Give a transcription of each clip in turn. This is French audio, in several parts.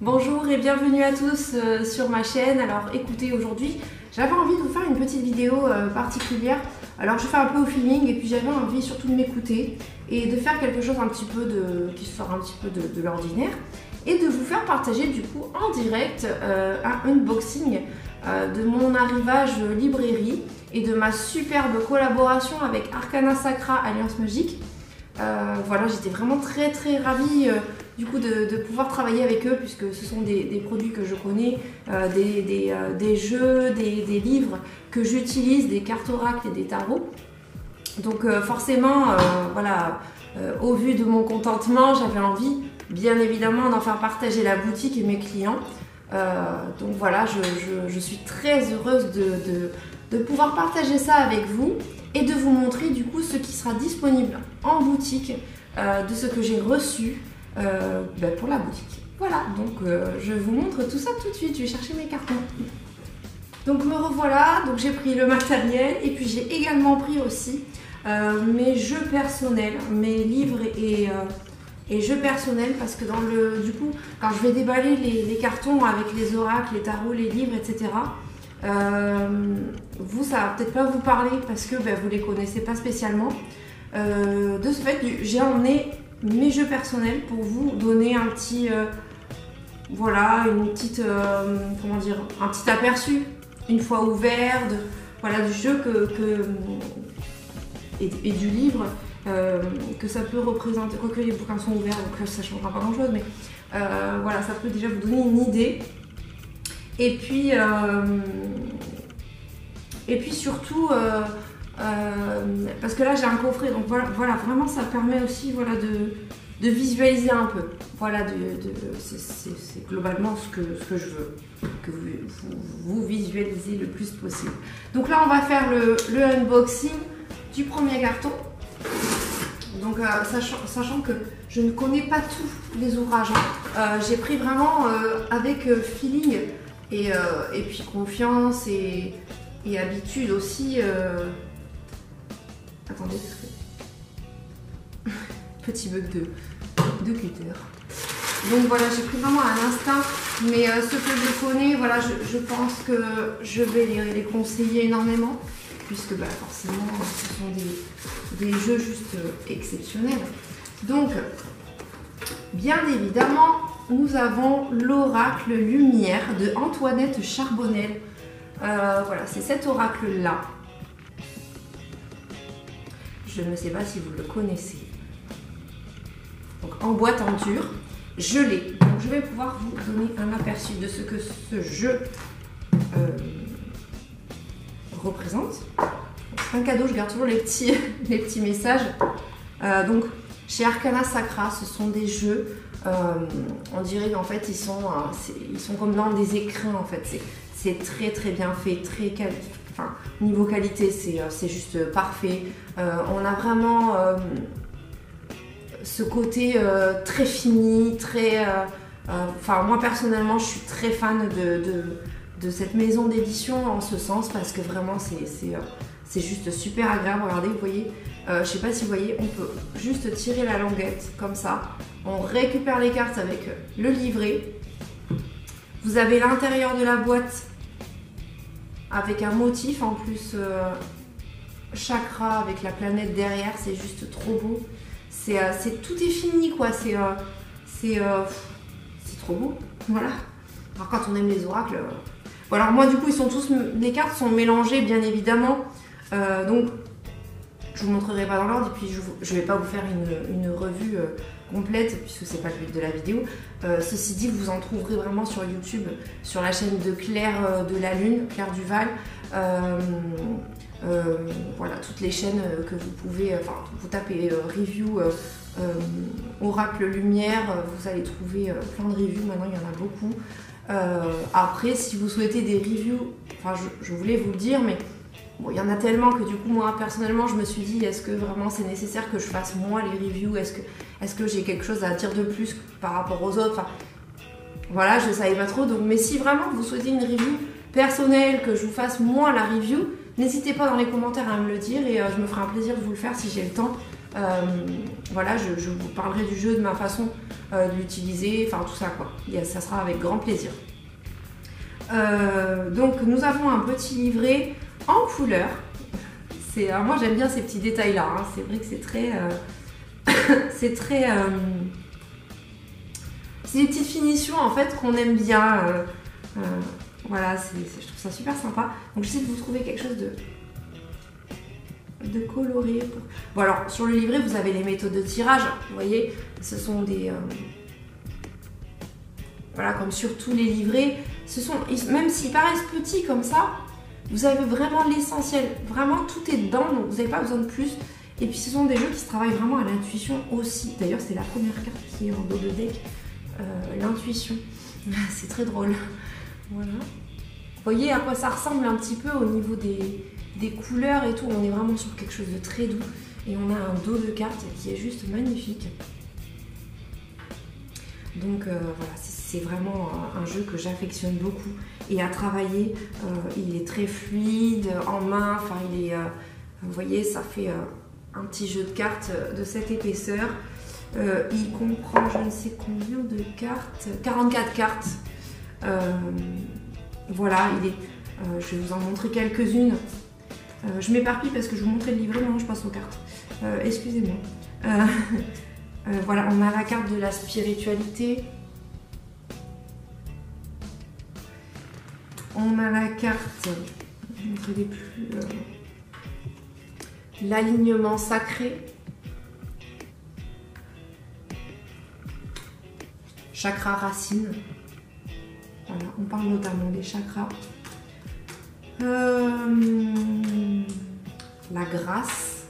Bonjour et bienvenue à tous sur ma chaîne. Alors écoutez, aujourd'hui j'avais envie de vous faire une petite vidéo particulière. Alors je fais un peu au feeling et puis j'avais envie surtout de m'écouter et de faire quelque chose un petit peu qui sort un petit peu de l'ordinaire et de vous faire partager du coup en direct un unboxing de mon arrivage librairie et de ma superbe collaboration avec Arcana Sacra Alliance Magique. Voilà, j'étais vraiment très ravie du coup de pouvoir travailler avec eux puisque ce sont des produits que je connais, des jeux, des livres que j'utilise, des cartes oracles et des tarots. Donc forcément, voilà, au vu de mon contentement, j'avais envie bien évidemment d'en faire partager la boutique et mes clients. Donc voilà, je suis très heureuse de pouvoir partager ça avec vous et de vous montrer du coup ce qui sera disponible en boutique de ce que j'ai reçu pour la boutique. Voilà, donc je vous montre tout ça tout de suite. Je vais chercher mes cartons. Donc me revoilà, donc j'ai pris le matériel et puis j'ai également pris aussi mes jeux personnels, mes livres et jeux personnels, parce que du coup quand je vais déballer les cartons avec les oracles, les tarots, les livres, etc. Vous, ça va peut-être pas vous parler parce que vous les connaissez pas spécialement. De ce fait, j'ai emmené mes jeux personnels pour vous donner un petit voilà, une petite comment dire, un petit aperçu une fois ouvert voilà, du jeu et du livre que ça peut représenter. Quoique les bouquins sont ouverts, donc ça changera pas grand chose, mais voilà, ça peut déjà vous donner une idée. Et puis surtout, parce que là j'ai un coffret, donc voilà, vraiment ça permet aussi, voilà, de visualiser un peu. Voilà, c'est globalement ce que je veux, que vous visualisez le plus possible. Donc là on va faire le unboxing du premier carton. Donc sachant que je ne connais pas tous les ouvrages, j'ai pris vraiment avec feeling et puis confiance et habitude aussi. Attendez, petit bug de cutter. Donc voilà, j'ai pris vraiment un instinct, mais ce que je connais, voilà, je pense que je vais les conseiller énormément, puisque forcément ce sont des jeux juste exceptionnels. Donc, bien évidemment, nous avons l'oracle Lumière de Antoinette Charbonnel. Voilà, c'est cet oracle-là. Je ne sais pas si vous le connaissez. Donc, en boîte en dur, je l'ai. Donc, je vais pouvoir vous donner un aperçu de ce que ce jeu représente. C'est un cadeau, je garde toujours les petits messages. Donc, chez Arcana Sacra, ce sont des jeux. On dirait qu'en fait ils sont comme dans des écrins en fait. C'est très bien fait, niveau qualité c'est juste parfait. On a vraiment ce côté très fini, moi personnellement je suis très fan de cette maison d'édition en ce sens, parce que vraiment c'est juste super agréable. Regardez, vous voyez, je sais pas si vous voyez, on peut juste tirer la languette comme ça. On récupère les cartes avec le livret. Vous avez l'intérieur de la boîte avec un motif en plus chakra avec la planète derrière. C'est juste trop beau. Tout est fini quoi. C'est trop beau. Voilà. Alors quand on aime les oracles. Bon, alors moi du coup les cartes sont mélangées bien évidemment. Donc je vous montrerai pas dans l'ordre et puis je vais pas vous faire une revue complète puisque c'est pas le but de la vidéo. Ceci dit, vous en trouverez vraiment sur YouTube, sur la chaîne de Claire de la Lune, Claire Duval. Voilà, toutes les chaînes que vous pouvez, vous tapez review Oracle Lumière, vous allez trouver plein de reviews. Maintenant il y en a beaucoup. Après, si vous souhaitez des reviews, je voulais vous le dire, mais bon, il y en a tellement que du coup moi personnellement je me suis dit, est-ce que vraiment c'est nécessaire que je fasse moi les reviews, est-ce que j'ai quelque chose à dire de plus par rapport aux autres, voilà, je savais pas trop. Donc, mais si vraiment vous souhaitez une review personnelle, que je vous fasse moi la review, n'hésitez pas dans les commentaires à me le dire et je me ferai un plaisir de vous le faire si j'ai le temps. Voilà, je vous parlerai du jeu, de ma façon de l'utiliser, enfin tout ça quoi. Ça sera avec grand plaisir. Donc nous avons un petit livret en couleur. Alors moi j'aime bien ces petits détails là, hein. C'est vrai que c'est très... c'est des petites finitions en fait qu'on aime bien. Voilà, je trouve ça super sympa. Donc j'essaie de vous trouver quelque chose de coloré. Bon alors sur le livret vous avez les méthodes de tirage. Vous voyez, ce sont des... voilà, comme sur tous les livrets. Même s'ils paraissent petits comme ça, vous avez vraiment l'essentiel. Vraiment tout est dedans, donc vous n'avez pas besoin de plus. Et puis ce sont des jeux qui se travaillent vraiment à l'intuition aussi. D'ailleurs c'est la première carte qui est en dos de deck. L'intuition. C'est très drôle. Voilà. Vous voyez à quoi ça ressemble un petit peu au niveau des couleurs et tout. On est vraiment sur quelque chose de très doux. Et on a un dos de carte qui est juste magnifique. Donc voilà, c'est vraiment un jeu que j'affectionne beaucoup. Et à travailler, il est très fluide, en main. Enfin, il est... vous voyez, ça fait un petit jeu de cartes de cette épaisseur. Il comprend je ne sais combien de cartes, 44 cartes. Voilà, je vais vous en montrer quelques-unes. Je m'éparpille parce que je vous montrais le livret, maintenant je passe aux cartes. Excusez-moi. Voilà, on a la carte de la spiritualité. On a la carte, je vais montrer les plus... l'alignement sacré. Chakra racine. Voilà, on parle notamment des chakras. La grâce.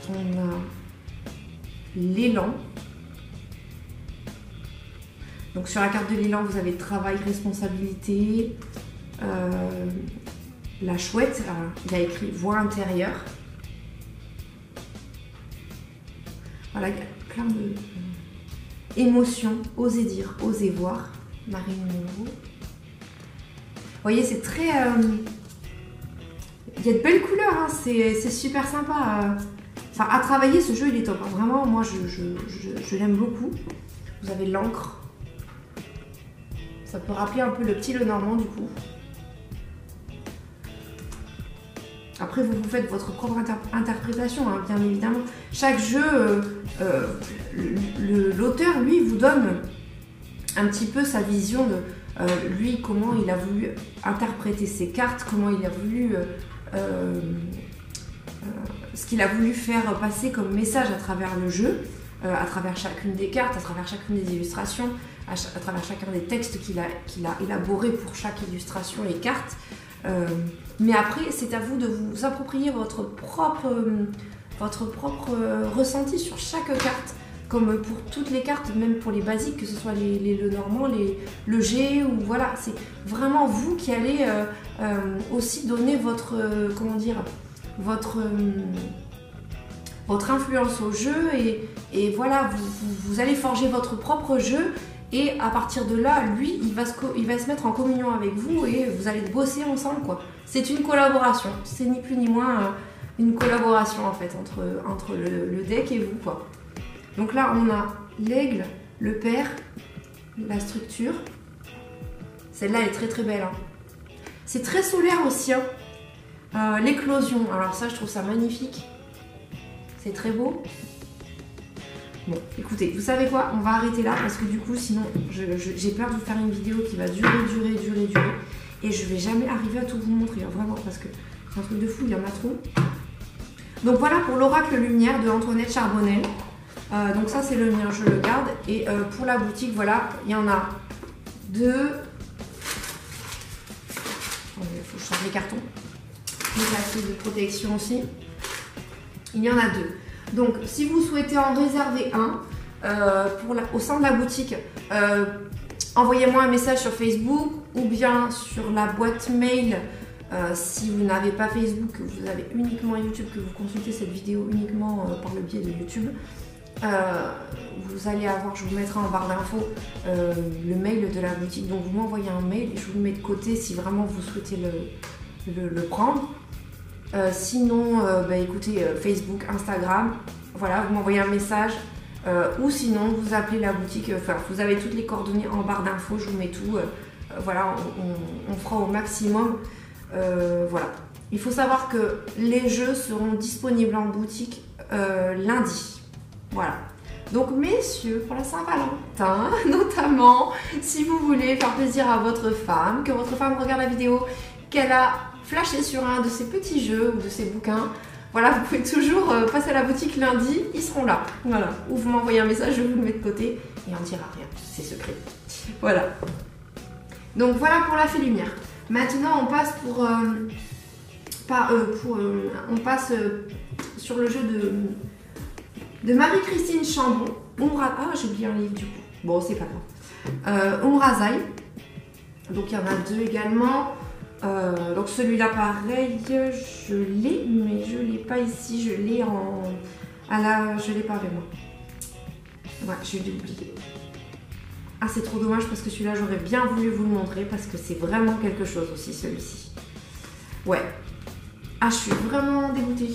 On a l'élan. Donc sur la carte de l'élan, vous avez travail, responsabilité. La chouette, alors, il y a écrit voix intérieure. Voilà, il y a plein de émotions, oser dire, oser voir. Marilyn Monroe. Vous voyez, c'est très... il y a de belles couleurs, hein, c'est super sympa. Enfin, à travailler, ce jeu, il est top. Hein. Vraiment, moi, je l'aime beaucoup. Vous avez l'encre. Ça peut rappeler un peu le petit Lenormand, du coup. Après, vous faites votre propre interprétation, hein, bien évidemment. Chaque jeu, l'auteur, lui, vous donne un petit peu sa vision de lui, comment il a voulu interpréter ses cartes, comment il a voulu... ce qu'il a voulu faire passer comme message à travers le jeu, à travers chacune des cartes, à travers chacune des illustrations, à travers chacun des textes qu'il a élaborés pour chaque illustration et carte. Mais après, c'est à vous de vous approprier votre propre ressenti sur chaque carte, comme pour toutes les cartes, même pour les basiques, que ce soit les Lenormand, le G, ou voilà, c'est vraiment vous qui allez aussi donner votre, comment dire, votre influence au jeu, et voilà, vous allez forger votre propre jeu. Et à partir de là, lui, il va se mettre en communion avec vous et vous allez bosser ensemble, quoi. C'est une collaboration, c'est ni plus ni moins une collaboration en fait entre le deck et vous, quoi. Donc là, on a l'aigle, le père, la structure. Celle-là est très très belle. Hein. C'est très solaire aussi. Hein. L'éclosion, alors ça, je trouve ça magnifique. C'est très beau. Bon, écoutez, vous savez quoi? On va arrêter là parce que du coup, sinon, j'ai peur de vous faire une vidéo qui va durer. Et je vais jamais arriver à tout vous montrer, hein, vraiment, parce que c'est un truc de fou, il y en a trop. Donc voilà pour l'oracle lumière de Antoinette Charbonnel. Donc ça, c'est le mien, je le garde. Et pour la boutique, voilà, il y en a deux. Il faut que je sorte les cartons. Les plastiques de protection aussi. Il y en a deux. Donc, si vous souhaitez en réserver un au sein de la boutique, envoyez-moi un message sur Facebook ou bien sur la boîte mail. Si vous n'avez pas Facebook, que vous avez uniquement YouTube, que vous consultez cette vidéo uniquement par le biais de YouTube, vous allez avoir, je vous mettrai en barre d'infos le mail de la boutique. Donc, vous m'envoyez un mail et je vous le mets de côté si vraiment vous souhaitez le prendre. Sinon, écoutez, Facebook, Instagram, voilà, vous m'envoyez un message. Ou sinon, vous appelez la boutique, vous avez toutes les coordonnées en barre d'infos, je vous mets tout. Voilà, on fera au maximum. Voilà. Il faut savoir que les jeux seront disponibles en boutique lundi. Voilà. Donc messieurs, pour la Saint-Valentin, notamment, si vous voulez faire plaisir à votre femme, que votre femme regarde la vidéo, qu'elle a flashé sur un de ces petits jeux ou de ces bouquins, voilà, vous pouvez toujours passer à la boutique lundi, ils seront là. Voilà. Ou vous m'envoyez un message, je vous le mets de côté et on ne dira rien, c'est secret. Voilà. Donc voilà pour la fée lumière. Maintenant on passe on passe sur le jeu de Marie-Christine Chambon. Ah, j'ai oublié un livre du coup. Bon, c'est pas grave. Umrazai. Donc il y en a deux également. Donc celui-là pareil, je l'ai, mais je l'ai pas ici. Je l'ai je l'ai pas avec moi. Ouais, je l'ai oublié. Ah, c'est trop dommage parce que celui-là, j'aurais bien voulu vous le montrer parce que c'est vraiment quelque chose aussi, celui-ci. Ouais. Ah, je suis vraiment dégoûtée.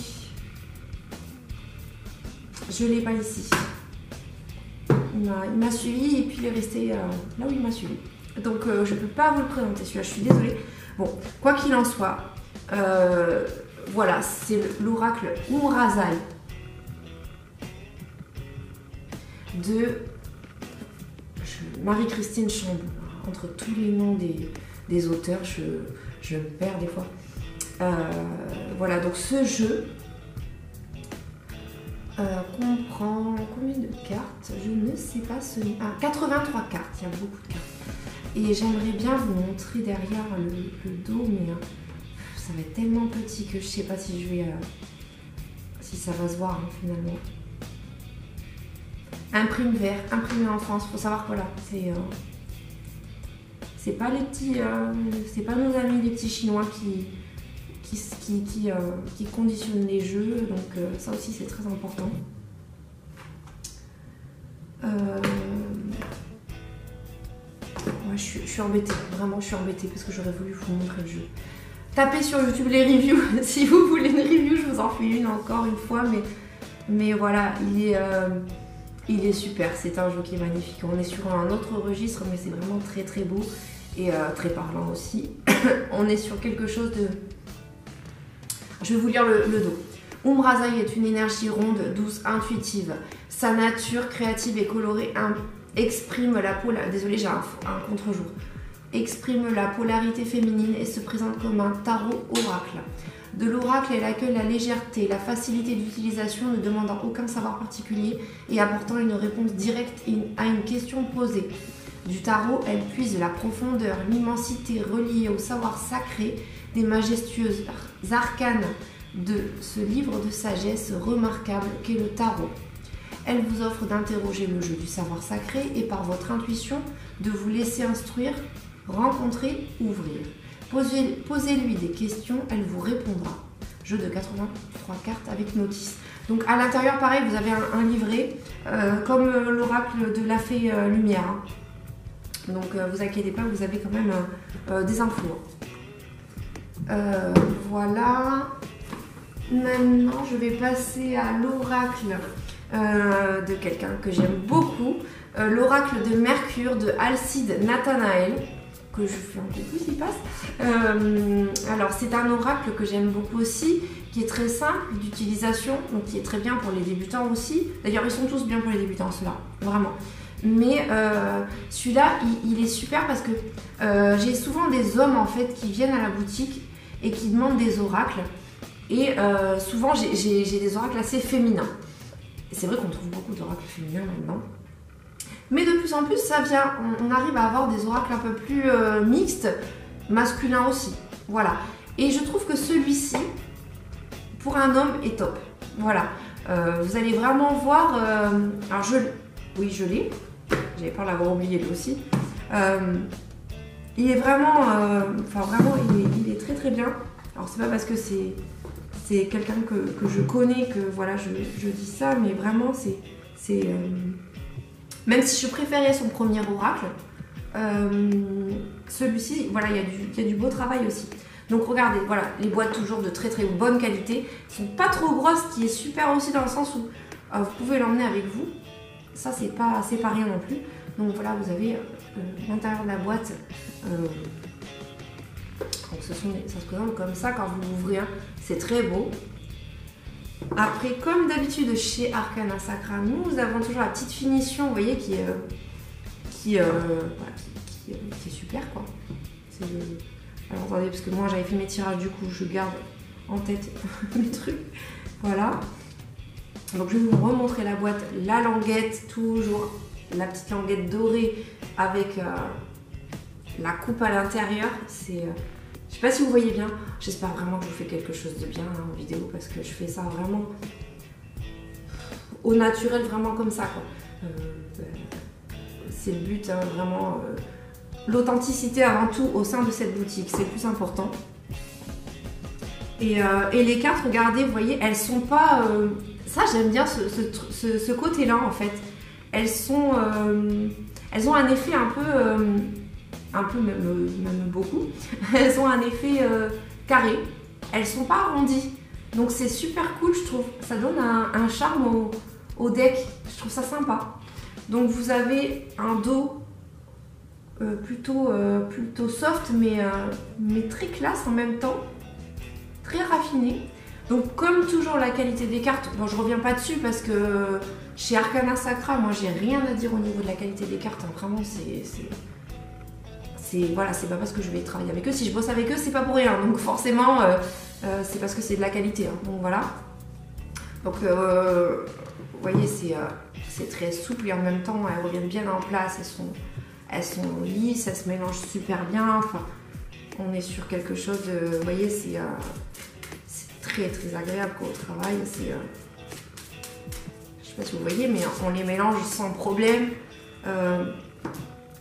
Je l'ai pas ici. Il m'a suivi et puis il est resté là où il m'a suivi. Donc, je peux pas vous le présenter celui-là, je suis désolée. Bon, quoi qu'il en soit, voilà, c'est l'oracle Umrazai de Marie-Christine Chambon. Entre tous les noms des auteurs, je me perds des fois. Voilà, donc ce jeu comprend combien de cartes? Je ne sais pas. 83 cartes, il y a beaucoup de cartes. Et j'aimerais bien vous montrer derrière le dos, mais ça va être tellement petit que je sais pas si si ça va se voir finalement. Imprime vert, imprimé en France. Faut savoir que voilà, c'est pas les petits, c'est pas nos amis les petits Chinois qui conditionnent les jeux, donc ça aussi c'est très important. Ouais, je suis embêtée, vraiment je suis embêtée parce que j'aurais voulu vous montrer le jeu. Tapez sur YouTube les reviews, si vous voulez une review, je vous en fais une encore une fois, mais voilà, il est super, c'est un jeu qui est magnifique. On est sur un autre registre, mais c'est vraiment très très beau et très parlant aussi. On est sur quelque chose de... Je vais vous lire le dos. Umrazai est une énergie ronde, douce, intuitive. Sa nature créative et colorée exprime la polarité. Désolée, j'ai un contre-jour. Exprime la polarité féminine et se présente comme un tarot oracle. De l'oracle, elle accueille la légèreté, la facilité d'utilisation, ne demandant aucun savoir particulier et apportant une réponse directe à une question posée. Du tarot, elle puise la profondeur, l'immensité reliée au savoir sacré des majestueuses arcanes de ce livre de sagesse remarquable qu'est le tarot. Elle vous offre d'interroger le jeu du savoir sacré et par votre intuition de vous laisser instruire, rencontrer, ouvrir. Posez-lui des questions, elle vous répondra. Jeu de 83 cartes avec notice. Donc à l'intérieur, pareil, vous avez un livret, comme l'oracle de la fée lumière. Hein. Donc vous inquiétez pas, vous avez quand même des infos. Voilà. Maintenant, je vais passer à l'oracle de quelqu'un que j'aime beaucoup. L'oracle de Mercure de Alcide Nathanaël, que je fais un coucou s'il passe. Alors, c'est un oracle que j'aime beaucoup aussi, qui est très simple d'utilisation, donc qui est très bien pour les débutants aussi. D'ailleurs, ils sont tous bien pour les débutants, ceux-là, vraiment. Mais celui-là, il est super parce que j'ai souvent des hommes en fait qui viennent à la boutique et qui demandent des oracles. Et souvent, j'ai des oracles assez féminins. Et c'est vrai qu'on trouve beaucoup d'oracles féminins maintenant. Mais de plus en plus, ça vient. On arrive à avoir des oracles un peu plus mixtes, masculins aussi. Voilà. Et je trouve que celui-ci, pour un homme, est top. Voilà. Vous allez vraiment voir... alors, oui, je l'ai. J'avais peur de l'avoir oublié lui aussi. Il est vraiment... Enfin, vraiment, il est très très bien. Alors, c'est pas parce que c'est quelqu'un que je connais que voilà, je dis ça, mais vraiment, c'est même si je préférais son premier oracle, celui-ci, voilà, il y a du beau travail aussi. Donc regardez, voilà, les boîtes toujours de très bonne qualité. Elles sont pas trop grosses, ce qui est super aussi dans le sens où vous pouvez l'emmener avec vous. Ça, c'est pas rien non plus. Donc voilà, vous avez l'intérieur de la boîte. Donc ça se présente comme ça quand vous l'ouvrez. Hein. C'est très beau. Après, comme d'habitude chez Arcana Sacra, nous avons toujours la petite finition, vous voyez, qui est super, quoi. Alors attendez, parce que moi j'avais fait mes tirages, du coup je garde en tête mes trucs. Voilà. Donc je vais vous remontrer la boîte, la languette, toujours la petite languette dorée avec la coupe à l'intérieur. Je sais pas si vous voyez bien, j'espère vraiment que je vous fais quelque chose de bien hein, en vidéo parce que je fais ça vraiment au naturel, vraiment comme ça quoi. C'est le but, hein, vraiment l'authenticité avant tout au sein de cette boutique, c'est le plus important. Et les cartes, regardez, vous voyez, elles sont pas... ça j'aime bien ce côté-là en fait. Elles ont un effet un peu même beaucoup, elles ont un effet carré, elles sont pas arrondies, donc c'est super cool je trouve, ça donne un charme au deck, je trouve ça sympa. Donc vous avez un dos plutôt soft mais très classe en même temps, très raffiné. Donc comme toujours la qualité des cartes, bon je reviens pas dessus parce que chez Arcana Sacra, moi j'ai rien à dire au niveau de la qualité des cartes, hein. Vraiment voilà, c'est pas parce que je vais travailler avec eux, si je bosse avec eux c'est pas pour rien, donc forcément c'est parce que c'est de la qualité, hein. Donc voilà. Donc vous voyez c'est très souple et en même temps elles reviennent bien en place, elles sont lisses, elles se mélangent super bien, enfin on est sur quelque chose de, vous voyez c'est très agréable quoi, au travail, je sais pas si vous voyez mais on les mélange sans problème.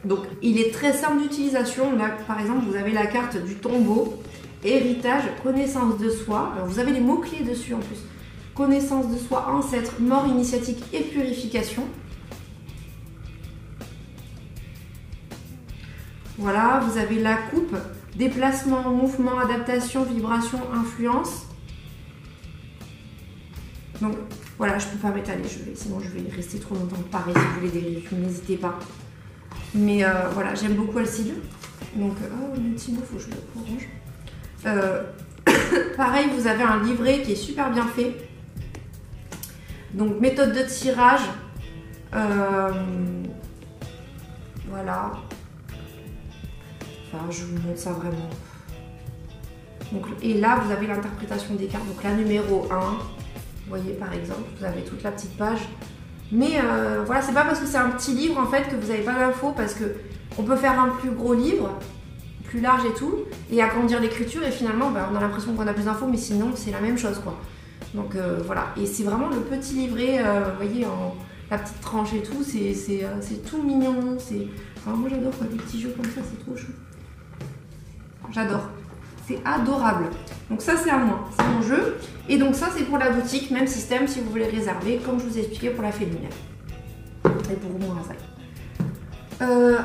Donc il est très simple d'utilisation. Là par exemple vous avez la carte du tombeau, héritage, connaissance de soi. Alors, vous avez les mots-clés dessus en plus. Connaissance de soi, ancêtre, mort initiatique et purification. Voilà, vous avez la coupe, déplacement, mouvement, adaptation, vibration, influence. Donc voilà, je peux pas m'étaler, sinon je vais rester trop longtemps. Pareil, si vous voulez des reviews, n'hésitez pas. Mais voilà, j'aime beaucoup Alcide. Donc, oh, le petit mot, faut que je le range. Pareil, vous avez un livret qui est super bien fait. Donc, méthode de tirage. Voilà. Enfin, je vous montre ça vraiment. Donc, et là, vous avez l'interprétation des cartes. Donc, la numéro 1, vous voyez par exemple, vous avez toute la petite page. Mais voilà, c'est pas parce que c'est un petit livre en fait que vous n'avez pas d'infos, parce que on peut faire un plus gros livre, plus large et tout, et agrandir l'écriture et finalement on a l'impression qu'on a plus d'infos, mais sinon c'est la même chose quoi. Donc voilà, et c'est vraiment le petit livret, vous voyez, la petite tranche et tout, c'est tout mignon, enfin, moi j'adore quoi, des petits jeux comme ça, c'est trop chou. J'adore. C'est adorable. Donc ça c'est à moi, c'est mon jeu. Et donc ça c'est pour la boutique, même système si vous voulez réserver, comme je vous ai expliqué pour la fée lumière. Et pour mon rasage.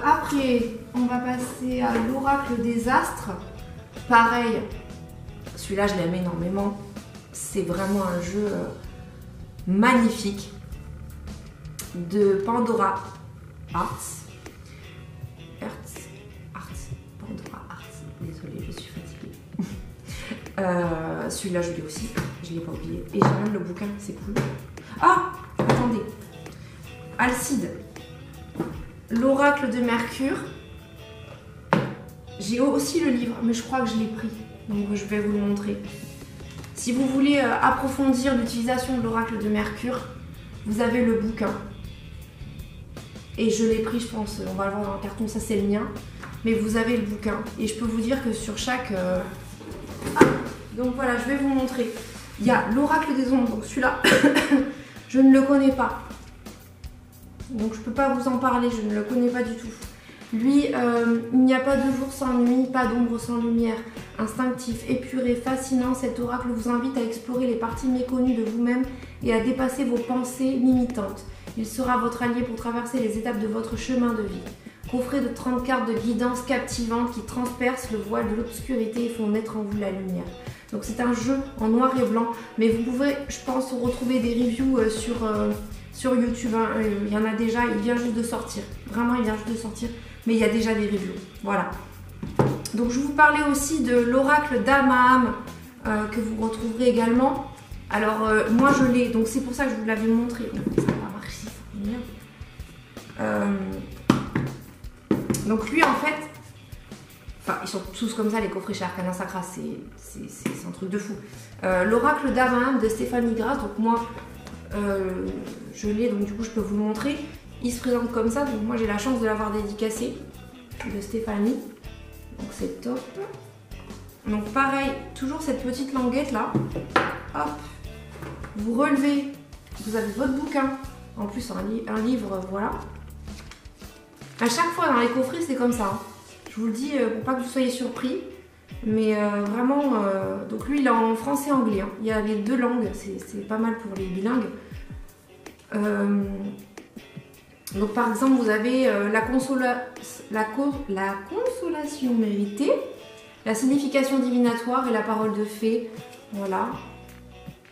Après, on va passer à l'oracle des astres. Pareil, celui-là je l'aime énormément. C'est vraiment un jeu magnifique de Pandora Arts. Pandora Arts. Désolée, je suis fatiguée. Celui-là je l'ai aussi, je ne l'ai pas oublié. Et j'ai même le bouquin, c'est cool. Ah, attendez. Alcide, l'oracle de Mercure. J'ai aussi le livre, mais je crois que je l'ai pris. Donc je vais vous le montrer. Si vous voulez approfondir l'utilisation de l'oracle de Mercure, vous avez le bouquin. Et je l'ai pris, je pense, on va le voir dans le carton, ça c'est le mien. Mais vous avez le bouquin. Et je peux vous dire que sur chaque... donc voilà, je vais vous montrer. Il y a l'oracle des ombres, donc celui-là, je ne le connais pas. Donc je ne peux pas vous en parler, je ne le connais pas du tout. Lui, il n'y a pas de jour sans nuit, pas d'ombre sans lumière. Instinctif, épuré, fascinant, cet oracle vous invite à explorer les parties méconnues de vous-même et à dépasser vos pensées limitantes. Il sera votre allié pour traverser les étapes de votre chemin de vie. Coffret de 30 cartes de guidance captivantes qui transpercent le voile de l'obscurité et font naître en vous la lumière. Donc c'est un jeu en noir et blanc, mais vous pouvez, je pense, retrouver des reviews sur YouTube. Hein. Il y en a déjà, il vient juste de sortir. Vraiment, il vient juste de sortir, mais il y a déjà des reviews. Voilà. Donc je vous parlais aussi de l'oracle d'Amaham que vous retrouverez également. Alors moi je l'ai, donc c'est pour ça que je vous l'avais montré. Ça va pas marcher, donc lui en fait, enfin ils sont tous comme ça les coffrets chez Arcana Sacra, c'est un truc de fou. L'oracle d'Amaham de Stéphanie Grasse, donc moi je l'ai, donc du coup je peux vous le montrer. Il se présente comme ça, donc moi j'ai la chance de l'avoir dédicacé de Stéphanie, donc c'est top. Donc pareil, toujours cette petite languette là, hop, vous relevez, vous avez votre bouquin, en plus un livre, voilà. À chaque fois dans les coffrets c'est comme ça, hein. Je vous le dis pour pas que vous soyez surpris, mais vraiment, donc lui il est en français et anglais, hein. Il y a les deux langues, c'est pas mal pour les bilingues. Donc par exemple vous avez la consolation méritée, la signification divinatoire et la parole de fée, voilà.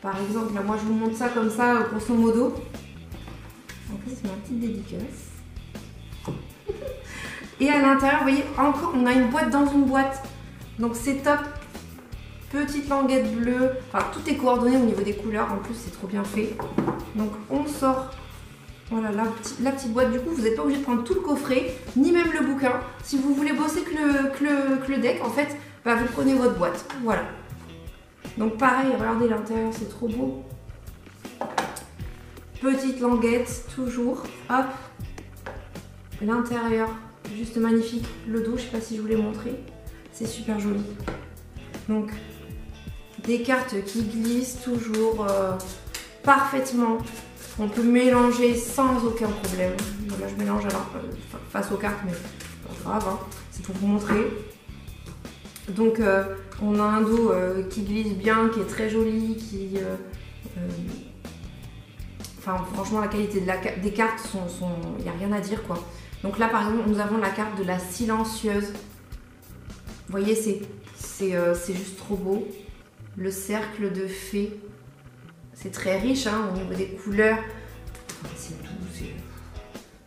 Par exemple, là, moi je vous montre ça comme ça, grosso modo. En plus c'est ma petite dédicace. Et à l'intérieur, vous voyez, encore, on a une boîte dans une boîte. Donc c'est top. Petite languette bleue. Enfin, tout est coordonné au niveau des couleurs. En plus, c'est trop bien fait. Donc on sort. Voilà, la petite boîte. Du coup, vous n'êtes pas obligé de prendre tout le coffret, ni même le bouquin. Si vous voulez bosser que le deck, en fait, bah, vous prenez votre boîte. Voilà. Donc pareil, regardez l'intérieur, c'est trop beau. Petite languette, toujours. Hop. L'intérieur, juste magnifique. Le dos, je sais pas si je vous l'ai montré. C'est super joli. Donc, des cartes qui glissent toujours parfaitement. On peut mélanger sans aucun problème. Voilà, je mélange alors face aux cartes, mais pas grave, hein. C'est pour vous montrer. Donc, on a un dos qui glisse bien, qui est très joli, qui... enfin, franchement, la qualité des cartes, il n'y a rien à dire, quoi. Donc là, par exemple, nous avons la carte de la silencieuse. Vous voyez, c'est juste trop beau. Le cercle de fée. C'est très riche, hein, au niveau des couleurs. C'est tout.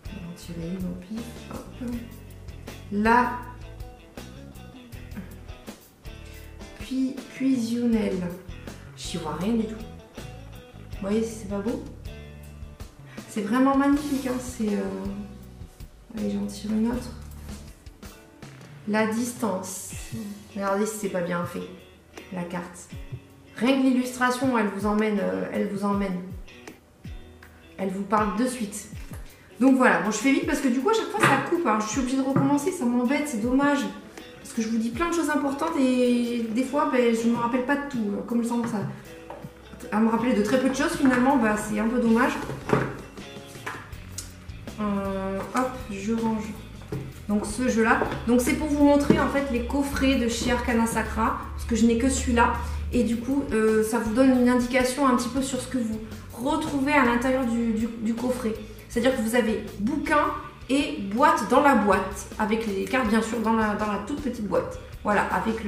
On va en tirer une au pif. Hop. Là. Puisionnel. J'y vois rien du tout. Vous voyez, c'est pas beau? C'est vraiment magnifique, hein. C'est... Allez, j'en tire une autre. La distance. Regardez si c'est pas bien fait, la carte. Rien que l'illustration, elle vous emmène. Elle vous parle de suite. Donc voilà, bon, je fais vite parce que du coup, à chaque fois, ça coupe. Alors, je suis obligée de recommencer, ça m'embête, c'est dommage. Parce que je vous dis plein de choses importantes et des fois, ben, je ne me rappelle pas de tout. Comme le sens, ça... À me rappeler de très peu de choses, finalement, bah, c'est un peu dommage. Hop, je range. Donc ce jeu là, donc c'est pour vous montrer en fait les coffrets de chez Arcana Sacra, parce que je n'ai que celui-là, et du coup ça vous donne une indication un petit peu sur ce que vous retrouvez à l'intérieur du coffret. C'est à dire que vous avez bouquin et boîte dans la boîte, avec les cartes bien sûr dans la toute petite boîte, voilà, avec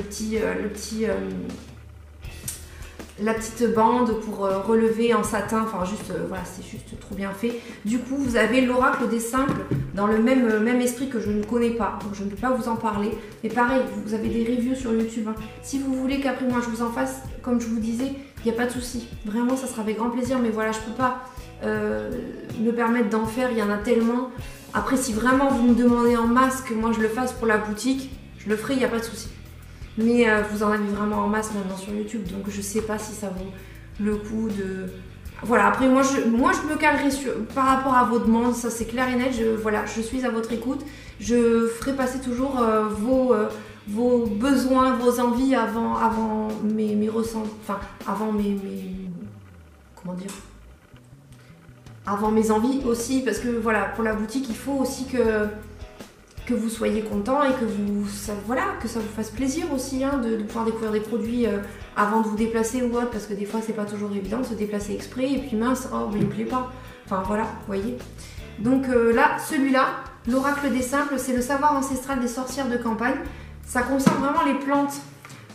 la petite bande pour relever en satin, enfin juste, voilà, c'est juste trop bien fait. Du coup, vous avez l'oracle des simples dans le même esprit que je ne connais pas, donc je ne peux pas vous en parler. Mais pareil, vous avez des reviews sur YouTube, hein. Si vous voulez qu'après moi je vous en fasse, comme je vous disais, il n'y a pas de souci. Vraiment, ça sera avec grand plaisir, mais voilà, je ne peux pas me permettre d'en faire, il y en a tellement. Après, si vraiment vous me demandez en masse que moi je le fasse pour la boutique, je le ferai, il n'y a pas de souci. Mais vous en avez vraiment en masse maintenant sur YouTube, donc je sais pas si ça vaut le coup de... Voilà, après moi je me calerai par rapport à vos demandes, ça c'est clair et net, voilà, je suis à votre écoute. Je ferai passer toujours vos besoins, vos envies avant mes ressentis, enfin avant comment dire, avant mes envies aussi, parce que voilà, pour la boutique il faut aussi que vous soyez content et que que ça vous fasse plaisir aussi, hein, de pouvoir découvrir des produits avant de vous déplacer ou autre, parce que des fois c'est pas toujours évident de se déplacer exprès et puis mince, oh mais il me plaît pas, enfin voilà, vous voyez. Donc là, celui-là, L'oracle des simples, c'est le savoir ancestral des sorcières de campagne. Ça concerne vraiment les plantes.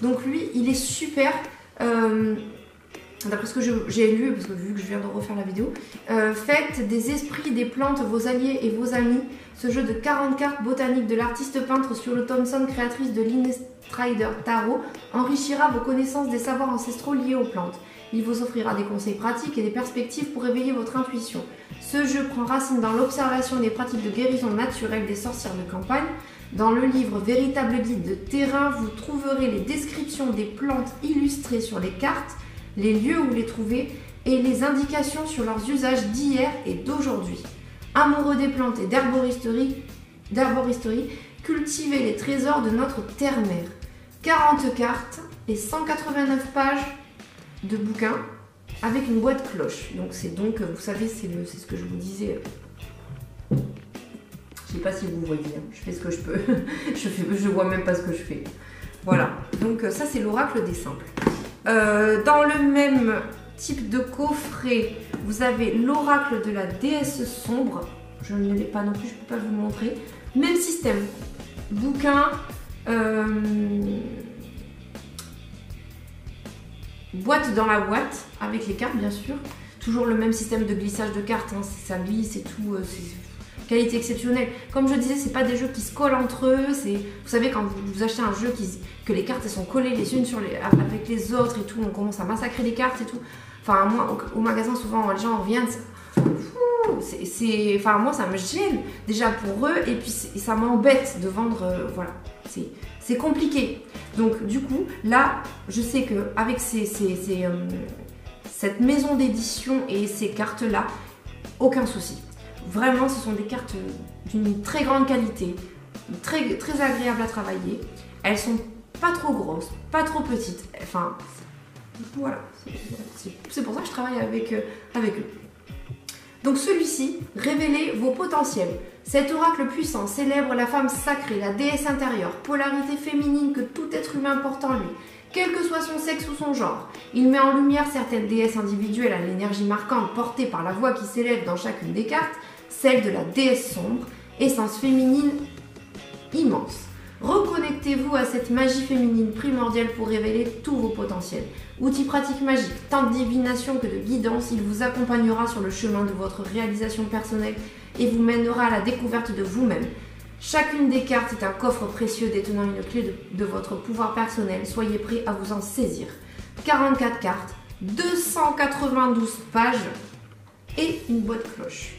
Donc lui, il est super. D'après ce que j'ai lu, parce que vu que je viens de refaire la vidéo, faites des esprits, des plantes, vos alliés et vos amis. Ce jeu de 40 cartes botaniques de l'artiste peintre Sue Thompson, créatrice de l'Innistrider Tarot, enrichira vos connaissances des savoirs ancestraux liés aux plantes. Il vous offrira des conseils pratiques et des perspectives pour éveiller votre intuition. Ce jeu prend racine dans l'observation des pratiques de guérison naturelle des sorcières de campagne. Dans le livre Véritable guide de terrain, vous trouverez les descriptions des plantes illustrées sur les cartes, les lieux où les trouver et les indications sur leurs usages d'hier et d'aujourd'hui. Amoureux des plantes et d'herboristerie, cultivez les trésors de notre terre-mère. 40 cartes et 189 pages de bouquins avec une boîte cloche. Donc c'est vous savez, c'est ce que je vous disais. Je sais pas si vous voyez, hein. Je fais ce que je peux. je vois même pas ce que je fais. Voilà. Donc ça c'est l'oracle des simples. Dans le même type de coffret, vous avez l'oracle de la déesse sombre. Je ne l'ai pas non plus, je peux pas vous le montrer. Même système. Bouquin. Boîte dans la boîte, avec les cartes bien sûr. Toujours le même système de glissage de cartes, hein. Ça glisse et tout. Qualité exceptionnelle. Comme je disais, c'est pas des jeux qui se collent entre eux. Vous savez, quand vous achetez un jeu que les cartes elles sont collées les unes avec les autres et tout, on commence à massacrer les cartes et tout. Enfin, moi, au magasin, souvent, les gens reviennent. Enfin, moi, ça me gêne déjà pour eux et puis ça m'embête de vendre. Voilà, c'est compliqué. Donc, du coup, là, je sais qu'avec cette maison d'édition et ces cartes-là, aucun souci. Vraiment, ce sont des cartes d'une très grande qualité, très, très agréables à travailler. Elles sont pas trop grosses, pas trop petites. Enfin, voilà. C'est pour ça que je travaille avec eux. Donc celui-ci, révélez vos potentiels. Cet oracle puissant célèbre la femme sacrée, la déesse intérieure, polarité féminine que tout être humain porte en lui, quel que soit son sexe ou son genre. Il met en lumière certaines déesses individuelles à l'énergie marquante portée par la voix qui s'élève dans chacune des cartes, celle de la déesse sombre, essence féminine immense. Reconnectez-vous à cette magie féminine primordiale pour révéler tous vos potentiels. Outil pratique magique, tant de divination que de guidance, il vous accompagnera sur le chemin de votre réalisation personnelle et vous mènera à la découverte de vous-même. Chacune des cartes est un coffre précieux détenant une clé de votre pouvoir personnel. Soyez prêts à vous en saisir. 44 cartes, 292 pages et une boîte cloche.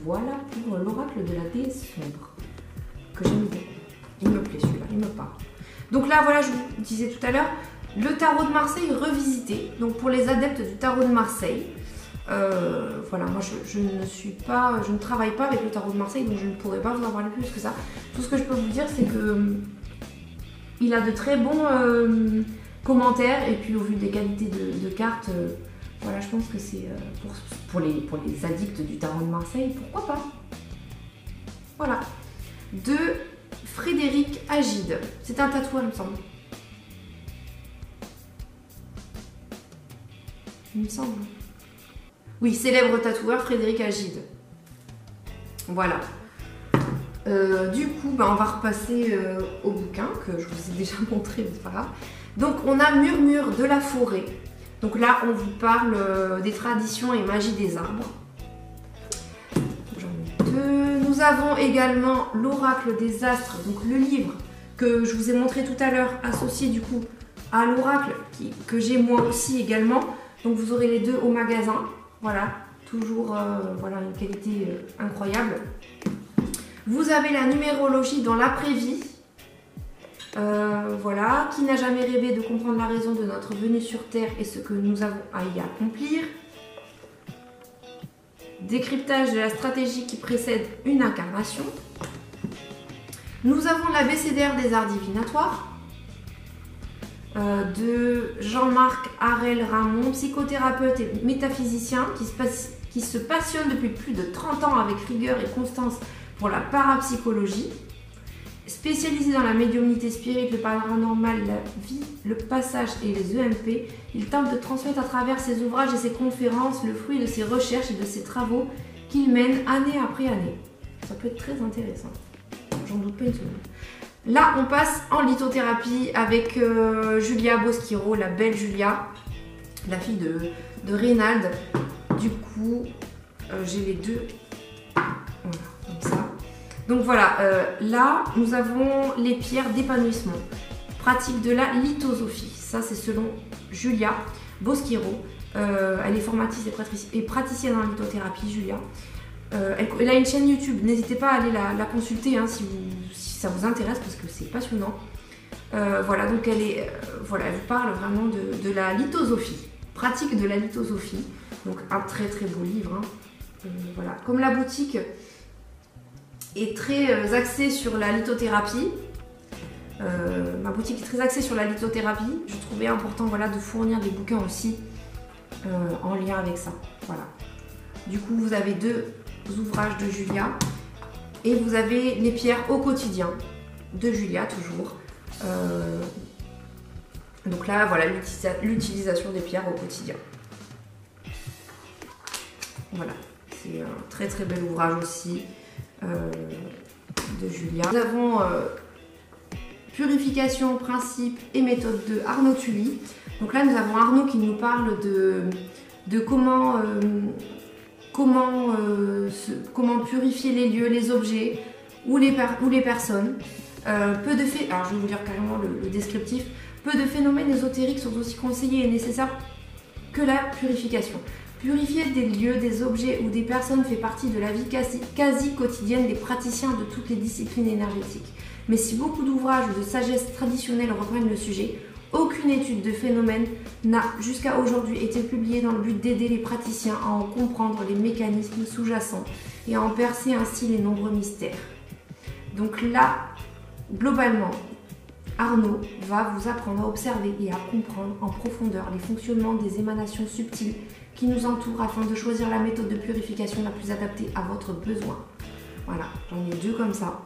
Voilà pour l'oracle de la déesse sombre, que j'aime beaucoup. Il me plaît celui-là, il me parle. Donc là, voilà, je vous disais tout à l'heure, le tarot de Marseille revisité. Donc pour les adeptes du tarot de Marseille, voilà, moi je ne travaille pas avec le tarot de Marseille, donc je ne pourrais pas vous en parler plus que ça. Tout ce que je peux vous dire, c'est que il a de très bons commentaires, et puis au vu des qualités de cartes, voilà, je pense que c'est pour les addicts du tarot de Marseille, pourquoi pas. Voilà. De Frédéric Agide. C'est un tatoueur, il me semble. Il me semble. Oui, célèbre tatoueur Frédéric Agide. Voilà. Du coup, on va repasser au bouquin que je vous ai déjà montré, mais c'est pas grave. Donc, on a Murmure de la forêt. Donc là, on vous parle des traditions et magie des arbres. J'en ai deux. Nous avons également l'oracle des astres, donc le livre que je vous ai montré tout à l'heure, associé du coup à l'oracle que j'ai moi aussi également. Donc vous aurez les deux au magasin. Voilà, toujours voilà, une qualité incroyable. Vous avez la numérologie dans l'après-vie. Voilà, qui n'a jamais rêvé de comprendre la raison de notre venue sur Terre et ce que nous avons à y accomplir. Décryptage de la stratégie qui précède une incarnation. Nous avons l'abécédaire des arts divinatoires de Jean-Marc Harel Ramon, psychothérapeute et métaphysicien qui se passionne depuis plus de 30 ans avec rigueur et constance pour la parapsychologie. Spécialisé dans la médiumnité spirite, le paranormal, la vie, le passage et les EMP, il tente de transmettre à travers ses ouvrages et ses conférences le fruit de ses recherches et de ses travaux qu'il mène année après année. Ça peut être très intéressant, j'en doute pas une seconde. Là, on passe en lithothérapie avec Julia Boschiro, la belle Julia, la fille de Reynald. Du coup, j'ai les deux. Voilà, comme ça. Donc voilà, là, nous avons les pierres d'épanouissement. Pratique de la lithosophie. Ça, c'est selon Julia Boschiro. Elle est formatrice et praticienne en lithothérapie, Julia. Elle a une chaîne YouTube. N'hésitez pas à aller la consulter hein, si ça vous intéresse parce que c'est passionnant. Voilà, donc voilà, elle vous parle vraiment de la lithosophie. Pratique de la lithosophie. Donc un très très beau livre. Hein. Voilà. Comme la boutique est très axée sur la lithothérapie, ma boutique est très axée sur la lithothérapie, je trouvais important voilà, de fournir des bouquins aussi en lien avec ça. Voilà. Du coup, vous avez deux ouvrages de Julia et vous avez les pierres au quotidien de Julia, toujours. Donc là, voilà l'utilisation des pierres au quotidien. Voilà, c'est un très très bel ouvrage aussi de Julia. Nous avons Purification, principe et méthode de Arnaud Tully. Donc là, nous avons Arnaud qui nous parle de comment purifier les lieux, les objets ou les personnes. Alors, je vais vous lire carrément le descriptif. Peu de phénomènes ésotériques sont aussi conseillés et nécessaires que la purification. Purifier des lieux, des objets ou des personnes fait partie de la vie quasi quotidienne des praticiens de toutes les disciplines énergétiques. Mais si beaucoup d'ouvrages ou de sagesse traditionnelle reprennent le sujet, aucune étude de phénomène n'a jusqu'à aujourd'hui été publiée dans le but d'aider les praticiens à en comprendre les mécanismes sous-jacents et à en percer ainsi les nombreux mystères. Donc là, globalement, Arnaud va vous apprendre à observer et à comprendre en profondeur les fonctionnements des émanations subtiles qui nous entourent afin de choisir la méthode de purification la plus adaptée à votre besoin. Voilà, j'en ai deux comme ça.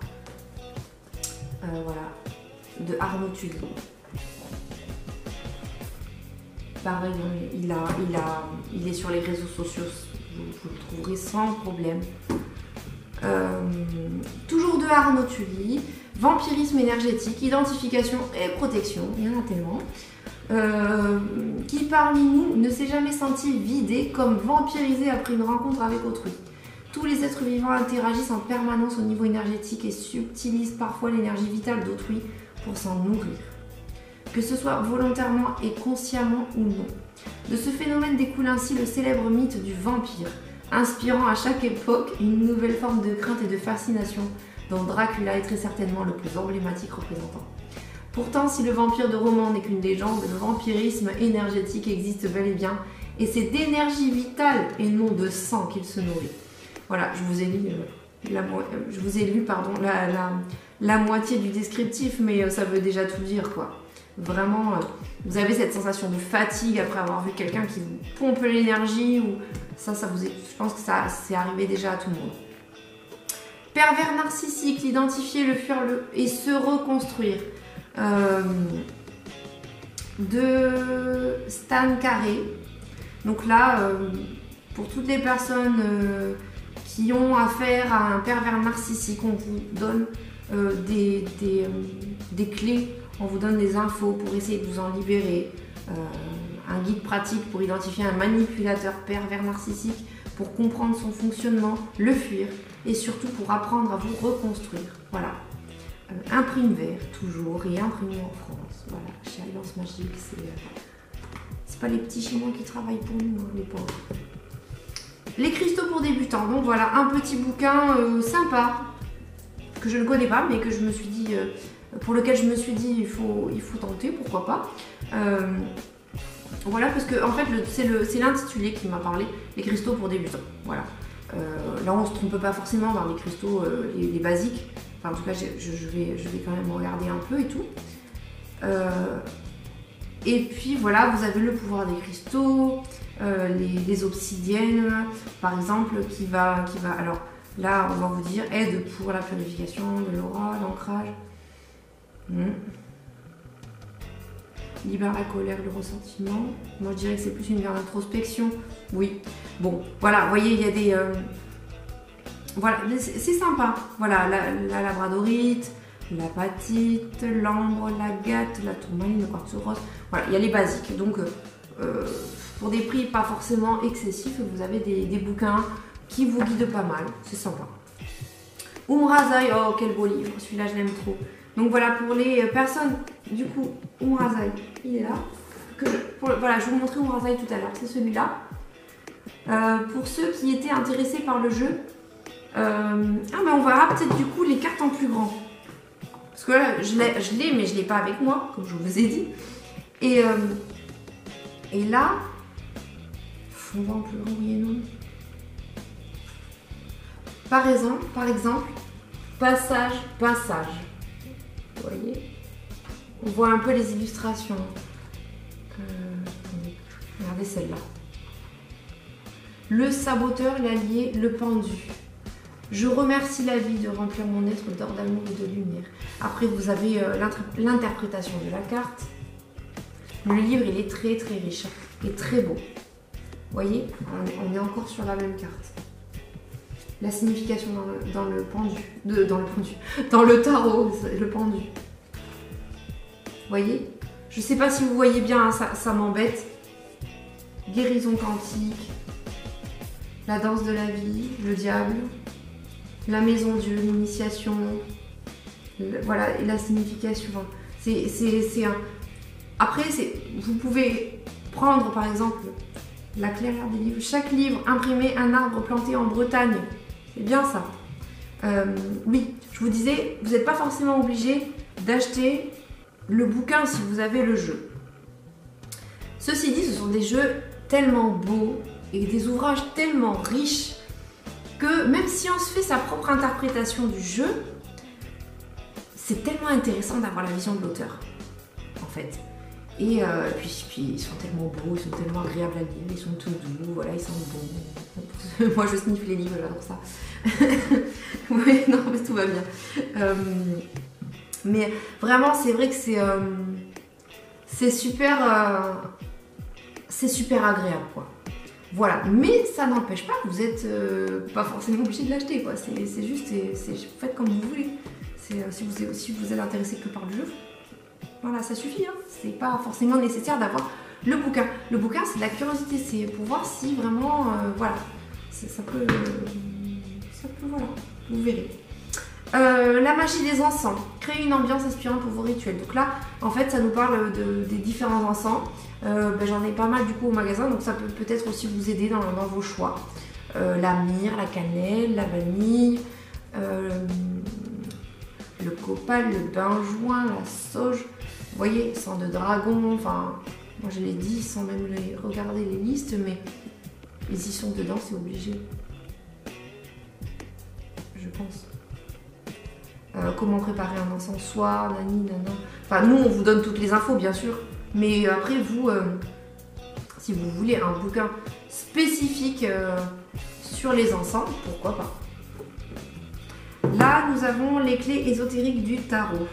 Voilà, de Arnaud Tully. Pareil, il est sur les réseaux sociaux, vous le trouverez sans problème. Toujours de Arnaud Tully, vampirisme énergétique, identification et protection, il y en a tellement. Qui parmi nous ne s'est jamais senti vidé comme vampirisé après une rencontre avec autrui. Tous les êtres vivants interagissent en permanence au niveau énergétique et subtilisent parfois l'énergie vitale d'autrui pour s'en nourrir. Que ce soit volontairement et consciemment ou non. De ce phénomène découle ainsi le célèbre mythe du vampire, inspirant à chaque époque une nouvelle forme de crainte et de fascination dont Dracula est très certainement le plus emblématique représentant. Pourtant, si le vampire de roman n'est qu'une légende, le vampirisme énergétique existe bel et bien, et c'est d'énergie vitale et non de sang qu'il se nourrit. Voilà, je vous ai lu, la moitié du descriptif, mais ça veut déjà tout dire, quoi. Vraiment, vous avez cette sensation de fatigue après avoir vu quelqu'un qui vous pompe l'énergie, ou ça vous est, je pense que ça c'est arrivé déjà à tout le monde. Pervers narcissique, l'identifier, le fuir et se reconstruire. De Stan Carré. Donc là, pour toutes les personnes qui ont affaire à un pervers narcissique, on vous donne des clés, on vous donne des infos pour essayer de vous en libérer, un guide pratique pour identifier un manipulateur pervers narcissique, pour comprendre son fonctionnement, le fuir et surtout pour apprendre à vous reconstruire. Voilà. Imprime vert toujours et imprimé en France. Voilà, chez Alliance Magique, c'est pas les petits chinois qui travaillent pour nous, hein, les pauvres. Les cristaux pour débutants. Donc voilà, un petit bouquin sympa que je ne connais pas, mais que je me suis dit, pour lequel je me suis dit il faut tenter, pourquoi pas. Voilà, parce que en fait c'est l'intitulé qui m'a parlé, les cristaux pour débutants. Voilà. Là on se trompe pas forcément dans les cristaux les basiques. Enfin, en tout cas, je vais quand même regarder un peu et tout. Et puis voilà, vous avez le pouvoir des cristaux, les obsidiennes, par exemple, qui va. Alors là, on va vous dire aide pour la purification de l'aura, l'ancrage. Libère la colère, le ressentiment. Moi, je dirais que c'est plus une introspection. Oui. Bon, voilà, vous voyez, il y a voilà, c'est sympa. Voilà, la labradorite, la patite, l'ambre, l'agate, la tourmaline, le quartz rose. Voilà, il y a les basiques. Donc, pour des prix pas forcément excessifs, vous avez des bouquins qui vous guident pas mal. C'est sympa. Umrazai, oh quel beau livre, celui-là je l'aime trop. Donc voilà, pour les personnes, du coup, Umrazai, il est là. Voilà, je vais vous montrer Umrazai tout à l'heure, c'est celui-là. Pour ceux qui étaient intéressés par le jeu, mais on verra peut-être du coup les cartes en plus grand. Parce que là, je l'ai, mais je ne l'ai pas avec moi, comme je vous ai dit. Et là, on voit en plus grand, oui et non. Par exemple, passage. Vous voyez? On voit un peu les illustrations. Regardez celle-là. Le saboteur, l'allié, le pendu. Je remercie la vie de remplir mon être d'or d'amour et de lumière. Après, vous avez l'interprétation de la carte. Le livre, il est très très riche et très beau. Vous voyez, on est encore sur la même carte. La signification dans le tarot, le pendu. Vous voyez? Je ne sais pas si vous voyez bien, hein, ça m'embête. Guérison quantique, la danse de la vie, le diable, la maison Dieu, l'initiation, voilà, et la signification. Après, vous pouvez prendre par exemple la clairière des livres. Chaque livre imprimé un arbre planté en Bretagne. C'est bien ça. Oui, je vous disais, vous n'êtes pas forcément obligé d'acheter le bouquin si vous avez le jeu. Ceci dit, ce sont des jeux tellement beaux et des ouvrages tellement riches que même si on se fait sa propre interprétation du jeu, c'est tellement intéressant d'avoir la vision de l'auteur, en fait. Et puis ils sont tellement beaux, ils sont tellement agréables à lire, ils sont tout doux, voilà, ils sentent bon. Moi je sniffe les livres, j'adore ça. Oui, non mais tout va bien. Mais vraiment c'est vrai que c'est super agréable quoi. Voilà, mais ça n'empêche pas que vous n'êtes pas forcément obligé de l'acheter quoi. C'est juste, faites comme vous voulez. Si vous êtes intéressé que par le jeu, voilà, ça suffit, hein. C'est pas forcément nécessaire d'avoir le bouquin. Le bouquin, c'est de la curiosité, c'est pour voir si vraiment, voilà, ça peut, voilà, vous verrez. La magie des encens, créer une ambiance inspirante pour vos rituels. Donc là, en fait, ça nous parle des différents encens. J'en ai pas mal du coup au magasin, donc ça peut peut-être aussi vous aider dans vos choix. La myrrhe, la cannelle, la vanille, le copal, le benjoin, la sauge. Vous voyez, sang de dragon, enfin, moi je l'ai dit sans même regarder les listes, mais ils y sont dedans, c'est obligé. Je pense. Comment préparer un encensoir, nani, nana. Enfin, nous, on vous donne toutes les infos, bien sûr. Mais après, vous, si vous voulez un bouquin spécifique sur les encens, pourquoi pas. Là, nous avons les clés ésotériques du tarot.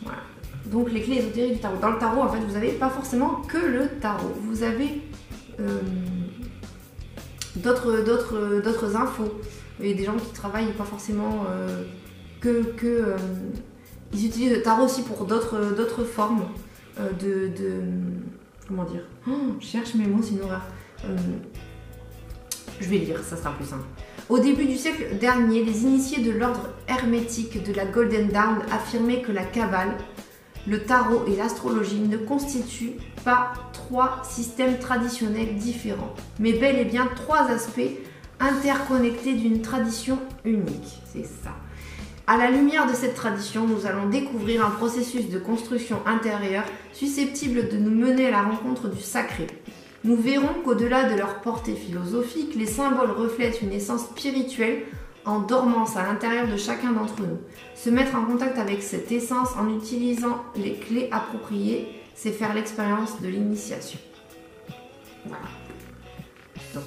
Voilà. Donc, les clés ésotériques du tarot. Dans le tarot, en fait, vous n'avez pas forcément que le tarot. Vous avez d'autres infos. Il y a des gens qui travaillent pas forcément ils utilisent le tarot aussi pour d'autres formes comment dire, je cherche mes mots, c'est une horreur. Je vais lire, ça sera plus simple. Au début du siècle dernier, les initiés de l'ordre hermétique de la Golden Dawn affirmaient que la Kabbale, le tarot et l'astrologie ne constituent pas trois systèmes traditionnels différents, mais bel et bien trois aspects interconnectés d'une tradition unique. C'est ça. À la lumière de cette tradition, nous allons découvrir un processus de construction intérieure susceptible de nous mener à la rencontre du sacré. Nous verrons qu'au-delà de leur portée philosophique, les symboles reflètent une essence spirituelle en dormance à l'intérieur de chacun d'entre nous. Se mettre en contact avec cette essence en utilisant les clés appropriées, c'est faire l'expérience de l'initiation. Voilà. Donc.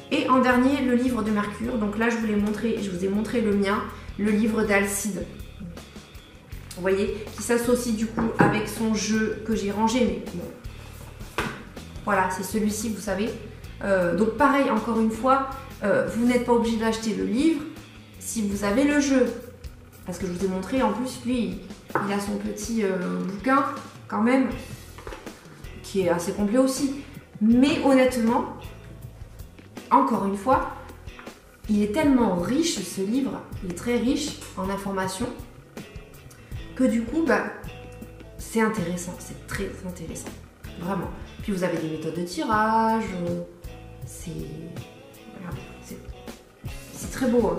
Et en dernier, le livre de Mercure. Donc là, je vous ai montré le mien, le livre d'Alcide. Vous voyez, qui s'associe du coup avec son jeu que j'ai rangé, mais bon. Voilà, c'est celui-ci, vous savez. Donc pareil, encore une fois, Vous n'êtes pas obligé d'acheter le livre si vous avez le jeu. Parce que je vous ai montré, en plus, lui, il a son petit bouquin, quand même, qui est assez complet aussi. Mais honnêtement, encore une fois, il est tellement riche, ce livre, il est très riche en informations, que du coup, bah, c'est intéressant, c'est très intéressant, vraiment. Puis vous avez des méthodes de tirage, c'est très beau, hein.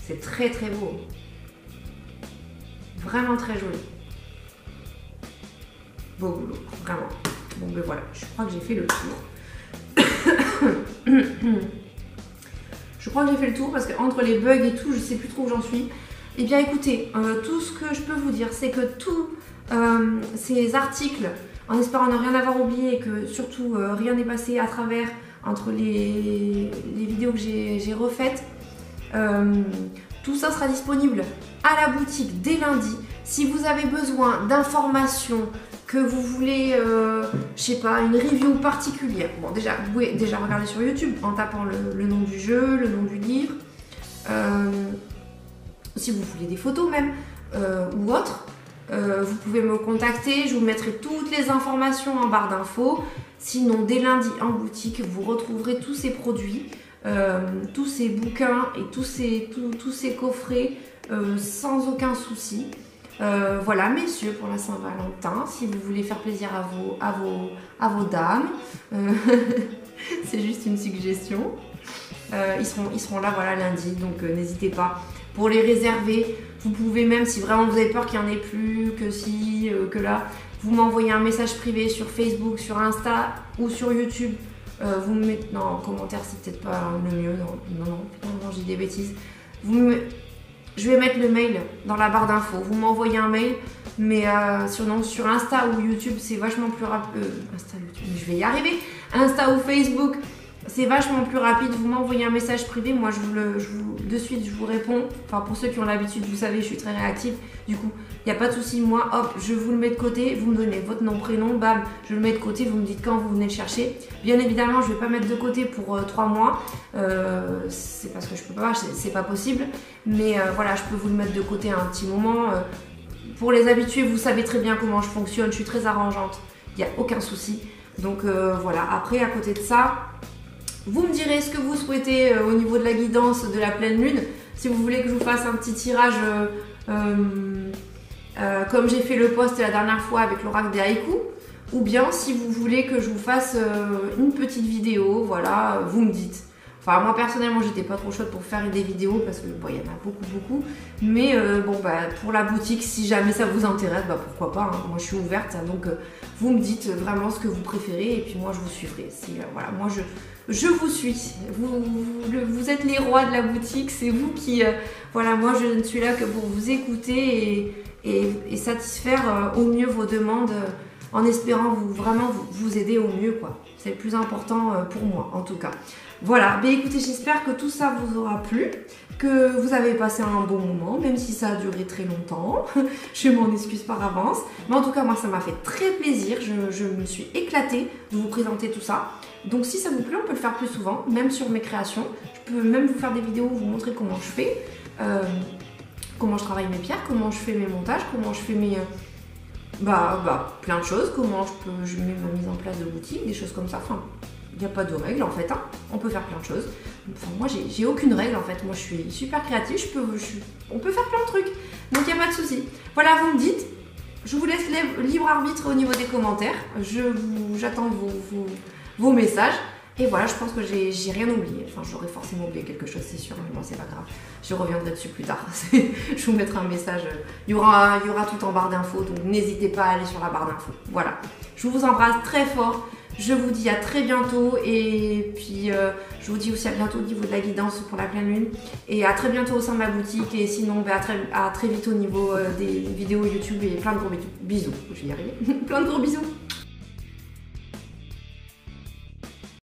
C'est très très beau. Vraiment très joli. Beau boulot, vraiment. Bon ben voilà, je crois que j'ai fait le tour. Je crois que j'ai fait le tour parce qu'entre les bugs et tout, je sais plus trop où j'en suis. Eh bien écoutez, tout ce que je peux vous dire, c'est que tous ces articles, en espérant ne rien avoir oublié et que surtout rien n'est passé à travers entre les vidéos que j'ai refaites, tout ça sera disponible à la boutique dès lundi. Si vous avez besoin d'informations, que vous voulez, je sais pas, une review particulière, bon déjà, vous pouvez déjà regarder sur YouTube en tapant le nom du jeu, le nom du livre. Si vous voulez des photos même, ou autre, vous pouvez me contacter, je vous mettrai toutes les informations en barre d'infos. Sinon, dès lundi en boutique, vous retrouverez tous ces produits, tous ces bouquins et tous ces coffrets sans aucun souci. Voilà, messieurs, pour la Saint-Valentin, si vous voulez faire plaisir à vos dames, c'est juste une suggestion. Ils seront là, voilà, lundi, donc n'hésitez pas. Pour les réserver, vous pouvez même, si vraiment vous avez peur qu'il n'y en ait plus, que là, vous m'envoyez un message privé sur Facebook, sur Insta ou sur YouTube. Vous me mettez, non, en commentaire, c'est peut-être pas le mieux, non, je dis des bêtises. Je vais mettre le mail dans la barre d'infos. Vous m'envoyez un mail, mais sur Insta ou YouTube, c'est vachement plus rapide. Insta, YouTube, je vais y arriver. Insta ou Facebook, c'est vachement plus rapide. Vous m'envoyez un message privé, moi de suite je vous réponds. Enfin, pour ceux qui ont l'habitude, vous savez, je suis très réactive. Du coup, il n'y a pas de souci. Moi, hop, je vous le mets de côté. Vous me donnez votre nom, prénom, bam, je le mets de côté. Vous me dites quand vous venez le chercher. Bien évidemment, je ne vais pas mettre de côté pour 3 mois. C'est parce que je peux pas, c'est pas possible. Mais voilà, je peux vous le mettre de côté un petit moment. Pour les habitués, vous savez très bien comment je fonctionne. Je suis très arrangeante. Il n'y a aucun souci. Donc voilà. Après, à côté de ça, vous me direz ce que vous souhaitez au niveau de la guidance de la pleine lune. Si vous voulez que je vous fasse un petit tirage comme j'ai fait le post la dernière fois avec l'oracle des haïkus, ou bien si vous voulez que je vous fasse une petite vidéo, voilà, vous me dites. Enfin, moi personnellement, j'étais pas trop chaude pour faire des vidéos parce que bon, il y en a beaucoup. Mais bon, bah, pour la boutique, si jamais ça vous intéresse, bah pourquoi pas. Hein. Moi, je suis ouverte, hein, donc vous me dites vraiment ce que vous préférez et puis moi, je vous suivrai. Voilà, moi, je vous suis. Vous êtes les rois de la boutique. C'est vous qui, voilà, moi, je ne suis là que pour vous écouter et satisfaire au mieux vos demandes. En espérant vraiment vous aider au mieux, quoi. C'est le plus important pour moi, en tout cas. Voilà, mais écoutez, j'espère que tout ça vous aura plu, que vous avez passé un bon moment, même si ça a duré très longtemps. Je m'en excuse par avance. Mais en tout cas, moi, ça m'a fait très plaisir. Je me suis éclatée de vous présenter tout ça. Donc, si ça vous plaît, on peut le faire plus souvent, même sur mes créations. Je peux même vous faire des vidéos, vous montrer comment je fais, comment je travaille mes pierres, comment je fais mes montages, comment je fais mes... plein de choses, comment je mets ma mise en place de boutique, des choses comme ça. Enfin, il n'y a pas de règle en fait, hein. On peut faire plein de choses. Enfin, moi, j'ai aucune règle en fait. Moi, je suis super créative, on peut faire plein de trucs. Donc, il n'y a pas de souci. Voilà, vous me dites. Je vous laisse libre arbitre au niveau des commentaires. J'attends vos messages. Et voilà, je pense que j'ai rien oublié. Enfin, j'aurais forcément oublié quelque chose, c'est sûr, mais bon, c'est pas grave. Je reviendrai dessus plus tard. Je vous mettrai un message. Il y aura tout en barre d'infos, donc n'hésitez pas à aller sur la barre d'infos. Voilà. Je vous embrasse très fort. Je vous dis à très bientôt. Et puis, je vous dis aussi à bientôt au niveau de la guidance pour la pleine lune. Et à très bientôt au sein de ma boutique. Et sinon, à très vite au niveau des vidéos YouTube. Et plein de gros bisous. Je vais y arriver. Plein de gros bisous.